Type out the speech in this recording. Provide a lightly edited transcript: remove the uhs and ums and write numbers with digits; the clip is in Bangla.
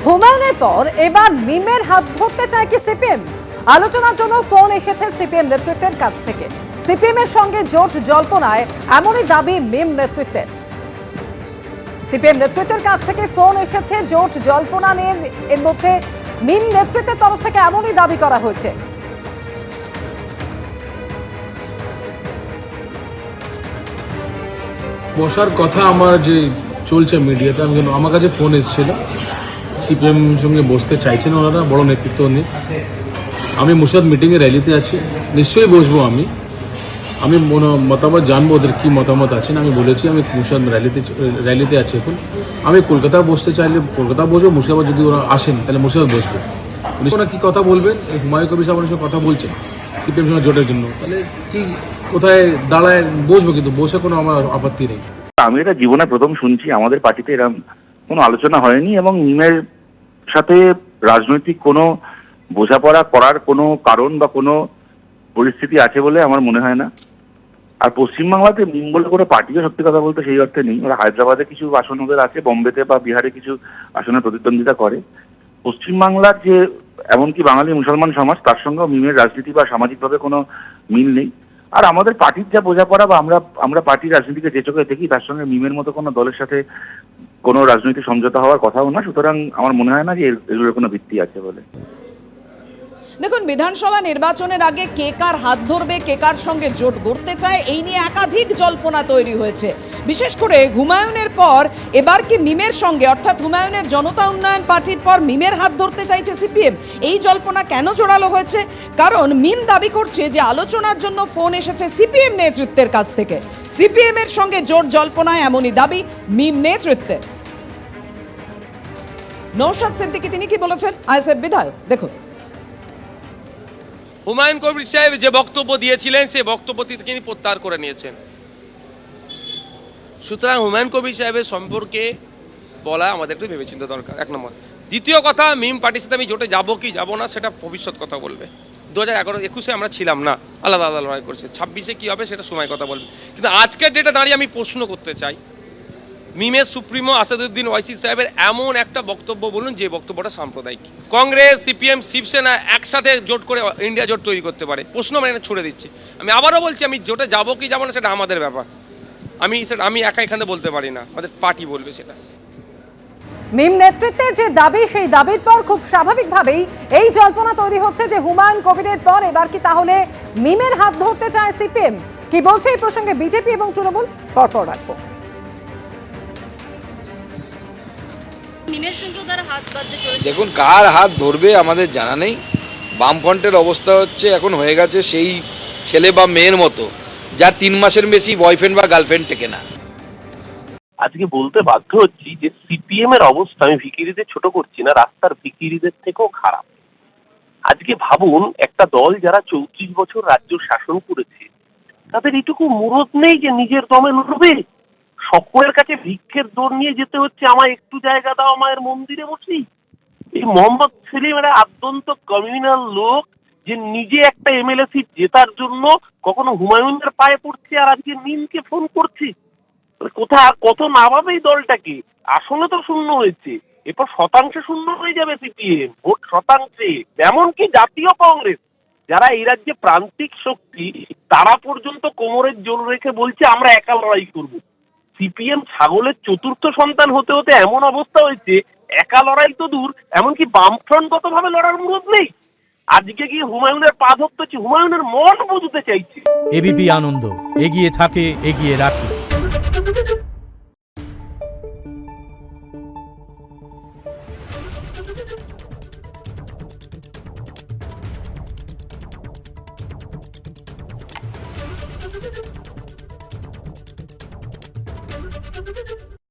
হুমায়ুনের পর এবার মিমের হাত ধরতে চায় কি সিপিএম? আলোচনার জন্য ফোন এসেছে সিপিএম নেতৃত্বের কাছ থেকে। সিপিএম এর সঙ্গে জোট জল্পনায় এমনই দাবি মিম নেতৃত্বের। সিপিএম নেতৃত্বের কাছ থেকে ফোন এসেছে জোট জল্পনা নিয়ে। এর মধ্যে মিম নেতৃত্বের তরফ থেকে এমনই দাবি করা হয়েছে। বসার কথা আমার যে চলছে মিডিয়াতে, আমার কাছে ফোন এসেছিল, সিপিএম সঙ্গে বসতে চাইছেন ওনারা, বড় নেতৃত্ব নিয়ে। আমি মুর্শিদাবাদ মিটিংয়ে র্যালিতে আছি, নিশ্চয়ই বসবো। আমি মতামত জানবো ওদের কী মতামত আছেন। আমি বলেছি আমি মুর্শিদাবাদ র্যালিতে আছি এখন। আমি কলকাতা বসতে চাইলে কলকাতা বসবো, মুর্শিদাবাদ যদি ওরা আসেন তাহলে মুর্শিদাবাদ বসবো। ওরা কী কথা বলবেন, হুমায়ুন কবির সাহেবের সঙ্গে কথা বলছেন সিপিএম সঙ্গে জোটের জন্য, তাহলে কি কোথায় দাঁড়ায় বসবো, কিন্তু বসে কোনো আমার আপত্তি নেই। আমি এটা জীবনে প্রথম শুনছি, আমাদের পার্টিতে এরকম কোনো আলোচনা হয়নি এবং মিমের সাথে রাজনৈতিক কোনো বোঝাপড়া করার কোনো কারণ বা কোনো পরিস্থিতি আছে বলে আমার মনে হয় না। আর পশ্চিমবাংলাতে মিম বলে কোনো পার্টিও সত্যি কথা বলতে সেই অর্থে নেই। ওরা হায়দ্রাবাদে কিছু আসন ওদের আছে, বোম্বেতে বা বিহারে কিছু আসনে প্রতিদ্বন্দ্বিতা করে। পশ্চিমবাংলার যে এমনকি বাঙালি মুসলমান সমাজ, তার সঙ্গেও মিমের রাজনীতি বা সামাজিকভাবে কোনো মিল নেই। আর আমাদের পার্টির যা বোঝাপড়া বা আমরা পার্টির রাজনীতিকে যে চোখে দেখি, তার সঙ্গে মিমের মতো কোনো দলের সাথে কোনো রাজনৈতিক সমঝোতা হওয়ার কথাও না। সুতরাং আমার মনে হয় না যে এগুলোর কোনো ভিত্তি আছে বলে। দেখুন, বিধানসভা নির্বাচনের আগে কে কার হাত ধরবে, কে কার সঙ্গে জোট গড়তে চায়, এই নিয়ে একাধিক জল্পনা তৈরি হয়েছে। বিশেষ করে হুমায়ুনের পর এবার কি মিমের সঙ্গে, অর্থাৎ হুমায়ুনের জনতা উন্নয়ন পার্টির পর মিমের হাত ধরতে চাইছে সিপিএম। এই জল্পনা কেন জোরালো হয়েছে? কারণ মিম দাবি করছে যে আলোচনার জন্য ফোন এসেছে সিপিএম নেতৃত্বের কাছ থেকে। সিপিএম এর সঙ্গে জোট জল্পনায় এমনই দাবি মিম নেতৃত্বের। নওশাদ সিদ্দিকী তিনি কি বলেছেন, আইএসএফ বিধায়ক, দেখুন। হুমায়ুন কবির সাহেব যে বক্তব্য দিয়েছিলেন সেই বক্তব্য তিনি প্রত্যাহার করে নিয়েছেন। সুতরাং হুমায়ুন কবির সাহেবের সম্পর্কে বলা আমাদের একটু ভেবেচিন্তা দরকার, এক নম্বর। দ্বিতীয় কথা, মিম পার্টির সাথে আমি জোটে যাবো কি যাবো না সেটা ভবিষ্যৎ কথা বলবে। 2011-21-এ আমরা ছিলাম না, আলাদা আলাদা লড়াই করছে। 26-এ কী হবে সেটা সময় কথা বলবে। কিন্তু আজকের ডেটে দাঁড়িয়ে আমি প্রশ্ন করতে চাই, মিমের সুপ্রিমো আসাদুদ্দিন ওয়াইসি সাহেবের এমন একটা বক্তব্য বলুন যে বক্তব্যটা সাম্প্রদায়িক। কংগ্রেস, সিপিএম, শিবসেনা একসাথে জোট করে ইন্ডিয়া জোট তৈরি করতে পারে, প্রশ্ন মানে ছুড়ে দিচ্ছি। আমি আবারও বলছি, আমি জোটে যাবো কি যাবো না সেটা আমাদের ব্যাপার। আমি একা এখানে বলতে পারি না, আমাদের পার্টি বলবে সেটা। মিম নেতৃত্বের যে দাবি, সেই দাবির পর খুব স্বাভাবিকভাবেই এই জল্পনা তৈরি হচ্ছে যে হুমায়ুন কবিরের পর এবার কি তাহলে মিমের হাত ধরতে চায় সিপিএম। কি বলছে এই প্রসঙ্গে বিজেপি এবং তৃণমূল, পরপর রাখবো। দেখুন, কার হাত ধরবে আমাদের জানা নেই। বামফ্রন্টের অবস্থা হচ্ছে এখন হয়ে গেছে সেই ছেলে বা মেয়ের মতো, যা 3 মাসের বেশি বয়ফ্রেন্ড বা গার্লফ্রেন্ড টেকে না। আজকে বলতে বাধ্য হচ্ছি যে সিপিএম এর অবস্থা, আমি ভিখিরিদের ছোট করছি না, রাস্তার ভিখিরিদের থেকেও খারাপ। আজকে ভাবুন, একটা দল যারা 34 বছর রাজ্য শাসন করেছে, তাদের এইটুকু মুরদ নেই যে নিজের দমে লড়বে। সকলের কাছে ভিক্ষের দৌড় নিয়ে যেতে হচ্ছে, আমায় একটু জায়গা দাও, মায়ের মন্দিরে বসি। এই মোহাম্মদ সেলিম একটা আদ্যন্ত কমিউনাল লোক, যে নিজে একটা এমএলএ সিট জেতার জন্য কখনো হুমায়ুনের পায়ে পড়ছে আর আজকে মিমকে ফোন করছে। কত নামাবে এই দলটাকে। আসলে তো শূন্য হয়েছে, এরপর শতাংশে শূন্য হয়ে যাবে সিপিএম, ভোট শতাংশে। এমনকি জাতীয় কংগ্রেস, যারা এই রাজ্যে প্রান্তিক শক্তি, তারা পর্যন্ত কোমরের জোর রেখে বলছে আমরা একা লড়াই করব। সিপিএম ছাগলের চতুর্থ সন্তান হতে হতে এমন অবস্থা হয়েছে, একা লড়াই তো দূর, এমনকি বামফ্রন্টগতভাবে লড়ার মুরদ নেই। আজকে গিয়ে হুমায়ুনের পা ধরতে, হুমায়ুনের মন বুঝতে চাইছে। এবিপি আনন্দ, এগিয়ে থাকে, এগিয়ে রাখে।